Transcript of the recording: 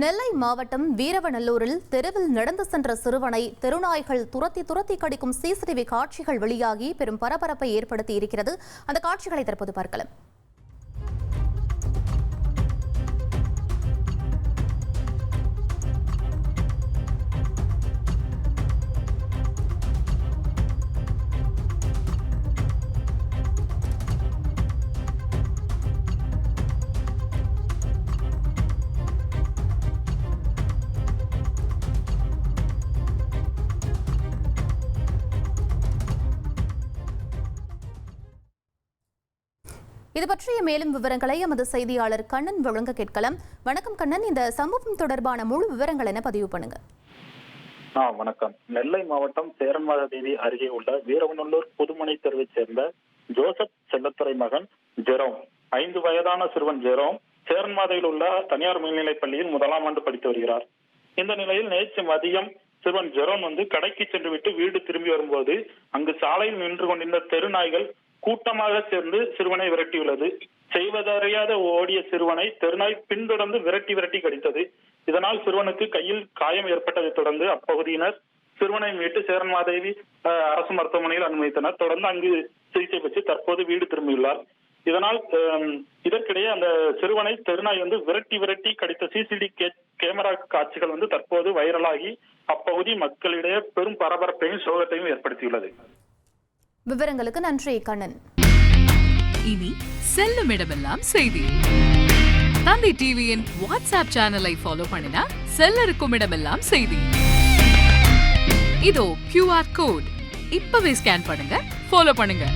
நெல்லை மாவட்டம் வீரவநல்லூரில் தெருவில் நடந்து சென்ற சிறுவனை தெருநாய்கள் துரத்தி கடிக்கும் சிசிடிவி காட்சிகள் வெளியாகி பெரும் பரபரப்பை ஏற்படுத்தி இருக்கிறது. அந்த காட்சிகளை தற்போது பார்க்கலாம். இது பற்றிய மேலும் விவரங்களை எமது செய்தியாளர் கண்ணன் வழங்க கேட்கலாம். வணக்கம் கண்ணன், இந்த சம்பவம் தொடர்பான முழு விவரங்கள் என்ன பதிவு பண்ணுங்க. வணக்கம். நெல்லை மாவட்டம் சேரன்மாதேவி அருகே உள்ள வீரவநல்லூர் புதுமனை தெருவைச் சேர்ந்த ஜோசப் செல்லத்துறை மகன் ஜெரோம், 5 வயதான சிறுவன் ஜெரோம் சேரன்மாதையில் உள்ள தனியார் மேல்நிலைப் பள்ளியில் 1ஆம் ஆண்டு படித்து வருகிறார். இந்த நிலையில் நேற்று மதியம் சிறுவன் ஜெரோம் கடைக்கு சென்று விட்டு வீடு திரும்பி வரும்போது அங்கு சாலையில் நின்று கொண்டிருந்த தெருநாய்கள் கூட்டமாக சேர்ந்து சிறுவனை விரட்டியுள்ளது. செய்வதறியாத ஓடிய சிறுவனை தெருநாய் பின்தொடர்ந்து விரட்டி கடித்தது. இதனால் சிறுவனுக்கு கையில் காயம் ஏற்பட்டதை தொடர்ந்து அப்பகுதியினர் சிறுவனை மீட்டு சேரன்மாதேவி அரசு மருத்துவமனையில் அனுமதித்தனர். தொடர்ந்து அங்கு சிகிச்சை பெற்று தற்போது வீடு திரும்பியுள்ளார். இதனால் இதற்கிடையே அந்த சிறுவனை தெருநாய் விரட்டி கடித்த சிசிடிவி கேமரா காட்சிகள் தற்போது வைரலாகி அப்பகுதி மக்களிடையே பெரும் பரபரப்பையும் சோகத்தையும் ஏற்படுத்தியுள்ளது. விவரங்களுக்கு நன்றி கண்ணன். இனி செல்லும் இடமெல்லாம் செய்தி. தந்தி டிவியின் வாட்ஸ்அப் சேனலை ஃபாலோ பண்ணினா செல்ல இருக்கும் இடமெல்லாம் செய்தி. இதோ QR கோட் இப்பவே ஸ்கேன் பண்ணுங்க, ஃபாலோ பண்ணுங்க.